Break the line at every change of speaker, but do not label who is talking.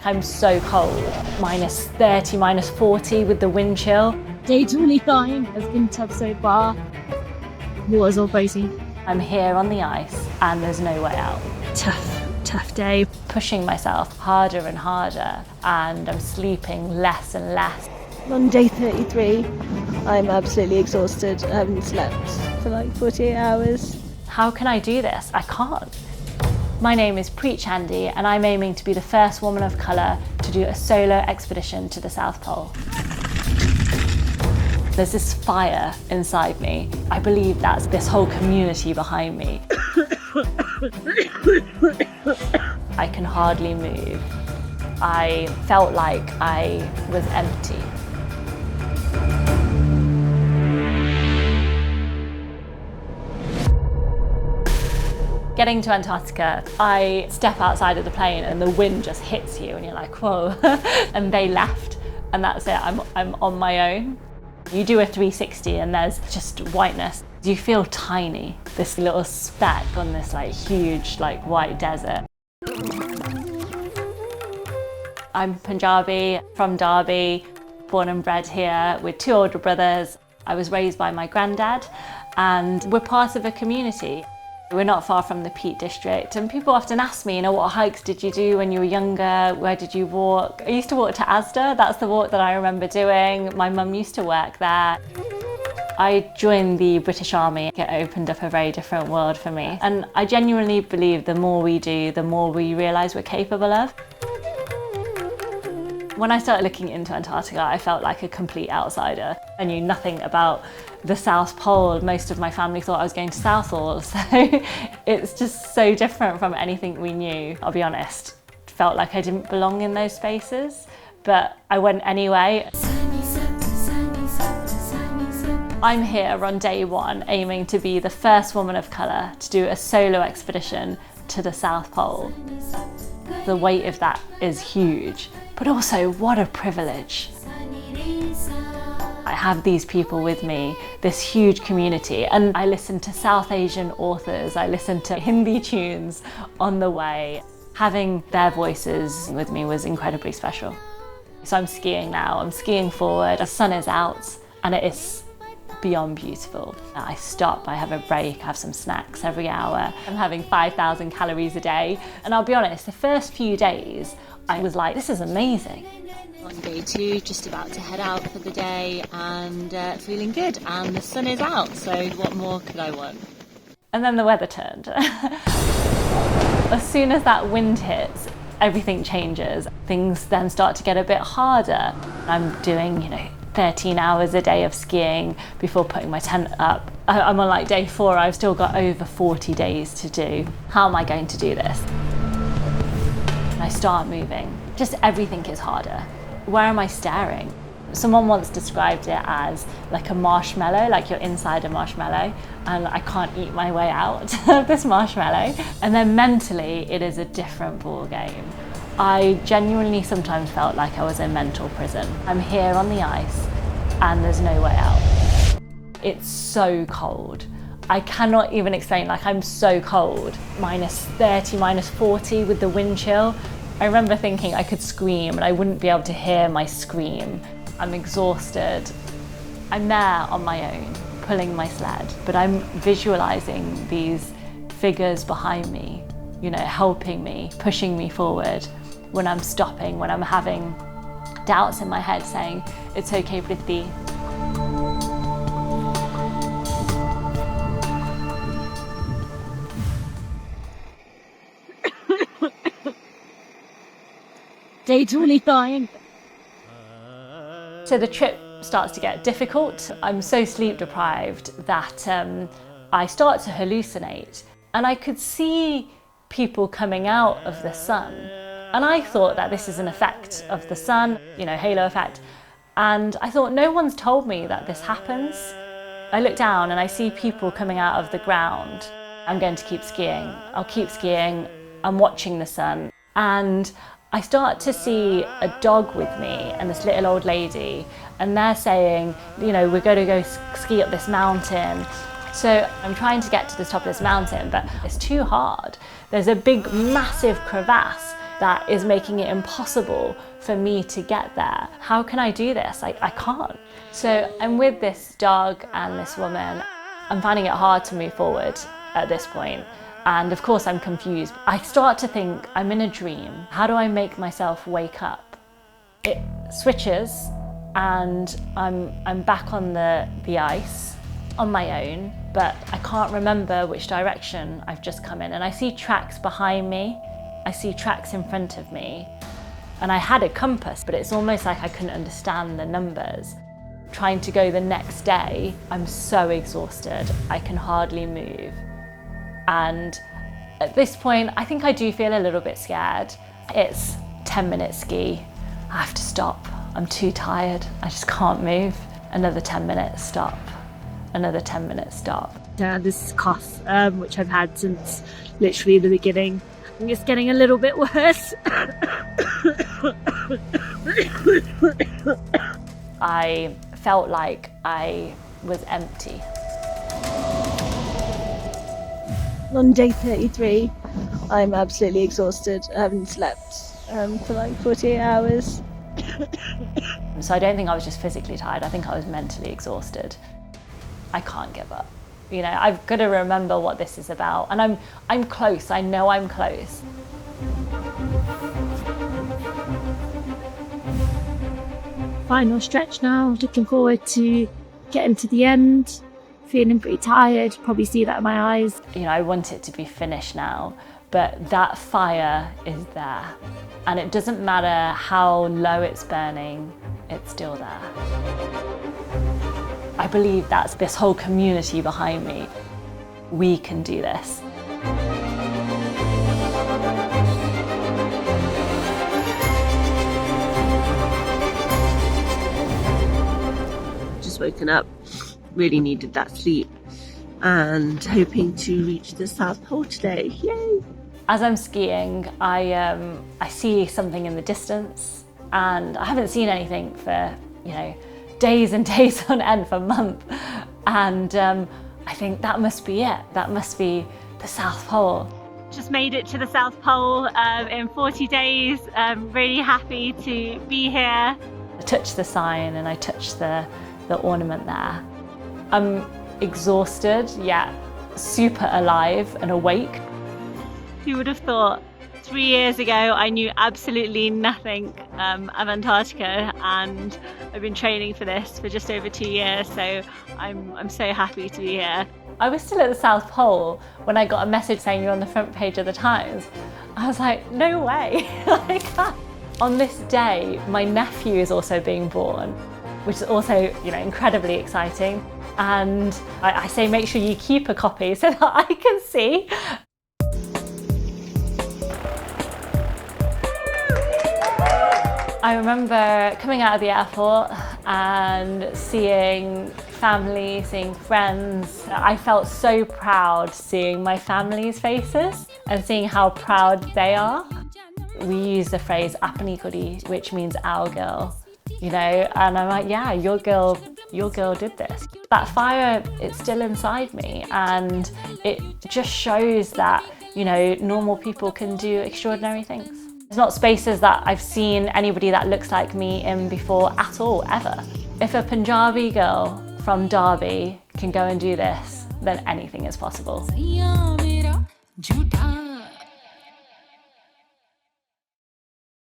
I'm so cold. -30, -40 with the wind chill.
Day 29 of in tub so far. Water's all frozen.
I'm here on the ice and there's no way out.
Tough day.
Pushing myself harder and harder, and I'm sleeping less and less.
On day 33, I'm absolutely exhausted. I haven't slept for like 48 hours.
How can I do this? I can't. My name is Preet Chandi and I'm aiming to be the first woman of colour to do a solo expedition to the South Pole. There's this fire inside me. I believe that's this whole community behind me. I can hardly move. I felt like I was empty. Getting to Antarctica, I step outside of the plane and the wind just hits you and you're like, whoa. And they left and that's it, I'm on my own. You do a 360 and there's just whiteness. You feel tiny, this little speck on this like huge like white desert. I'm Punjabi, from Derby, born and bred here with 2 older brothers. I was raised by my granddad and we're part of a community. We're not far from the Peak District and people often ask me, what hikes did you do when you were younger? Where did you walk? I used to walk to Asda, that's the walk that I remember doing. My mum used to work there. I joined the British Army. It opened up a very different world for me. And I genuinely believe the more we do, the more we realise we're capable of. When I started looking into Antarctica, I felt like a complete outsider. I knew nothing about the South Pole. Most of my family thought I was going to Southall, so it's just so different from anything we knew. I'll be honest, felt like I didn't belong in those spaces, but I went anyway. I'm here on day 1, aiming to be the first woman of colour to do a solo expedition to the South Pole. The weight of that is huge, but also what a privilege. I have these people with me, this huge community, and I listen to South Asian authors, I listen to Hindi tunes on the way. Having their voices with me was incredibly special. So I'm skiing now, I'm skiing forward, the sun is out, and it is beyond beautiful. I stop, I have a break, I have some snacks every hour. I'm having 5,000 calories a day. And I'll be honest, the first few days, I was like, this is amazing. On day 2, just about to head out for the day and feeling good. And the sun is out, so what more could I want? And then the weather turned. As soon as that wind hits, everything changes. Things then start to get a bit harder. I'm doing, 13 hours a day of skiing before putting my tent up. I'm on like day 4, I've still got over 40 days to do. How am I going to do this? I start moving. Just everything is harder. Where am I staring? Someone once described it as like a marshmallow, like you're inside a marshmallow and I can't eat my way out of this marshmallow. And then mentally, it is a different ball game. I genuinely sometimes felt like I was in mental prison. I'm here on the ice and there's no way out. It's so cold. I cannot even explain, I'm so cold. -30, -40 with the wind chill. I remember thinking I could scream and I wouldn't be able to hear my scream. I'm exhausted. I'm there on my own, pulling my sled, but I'm visualizing these figures behind me, helping me, pushing me forward. When I'm stopping, when I'm having doubts in my head saying, it's okay, Preeti.
Day 29.
So the trip starts to get difficult. I'm so sleep deprived that I start to hallucinate and I could see people coming out of the sun. And I thought that this is an effect of the sun, halo effect. And I thought, no one's told me that this happens. I look down and I see people coming out of the ground. I'm going to keep skiing. I'll keep skiing. I'm watching the sun. And I start to see a dog with me and this little old lady. And they're saying, we're going to go ski up this mountain. So I'm trying to get to the top of this mountain, but it's too hard. There's a big, massive crevasse that is making it impossible for me to get there. How can I do this? I can't. So I'm with this dog and this woman. I'm finding it hard to move forward at this point. And of course I'm confused. I start to think I'm in a dream. How do I make myself wake up? It switches and I'm back on the ice on my own, but I can't remember which direction I've just come in. And I see tracks behind me. I see tracks in front of me. And I had a compass, but it's almost like I couldn't understand the numbers. Trying to go the next day, I'm so exhausted. I can hardly move. And at this point, I think I do feel a little bit scared. It's 10-minute ski. I have to stop. I'm too tired. I just can't move. Another 10 minutes, stop. Another 10 minutes, stop.
This cough, which I've had since literally the beginning. I think it's getting a little bit worse.
I felt like I was empty.
On day 33, I'm absolutely exhausted. I haven't slept for like 48 hours.
So I don't think I was just physically tired, I think I was mentally exhausted. I can't give up. You know, I've got to remember what this is about. And I'm close, I know I'm close.
Final stretch now, looking forward to getting to the end. Feeling pretty tired, probably see that in my eyes.
You know, I want it to be finished now, but that fire is there. And it doesn't matter how low it's burning, it's still there. I believe that's this whole community behind me. We can do this.
Just woken up, really needed that sleep, and hoping to reach the South Pole today. Yay!
As I'm skiing, I see something in the distance, and I haven't seen anything for, you know, days and days on end, for months. And I think that must be it. That must be the South Pole.
Just made it to the South Pole in 40 days. Really happy to be here.
I touched the sign and I touched the ornament there. I'm exhausted, yet super alive and awake.
Who would have thought 3 years ago I knew absolutely nothing of Antarctica, and I've been training for this for just over 2 years, so I'm so happy to be here.
I was still at the South Pole when I got a message saying you're on the front page of the Times. I was like, no way. I can't. On this day, my nephew is also being born, which is also, you know, incredibly exciting. And I say make sure you keep a copy so that I can see. I remember coming out of the airport and seeing family, seeing friends. I felt so proud seeing my family's faces and seeing how proud they are. We use the phrase "apni kudi," which means our girl, you know, and I'm like, yeah, your girl did this. That fire, it's still inside me, and it just shows that, you know, normal people can do extraordinary things. It's not spaces that I've seen anybody that looks like me in before at all, ever. If a Punjabi girl from Derby can go and do this, then anything is possible.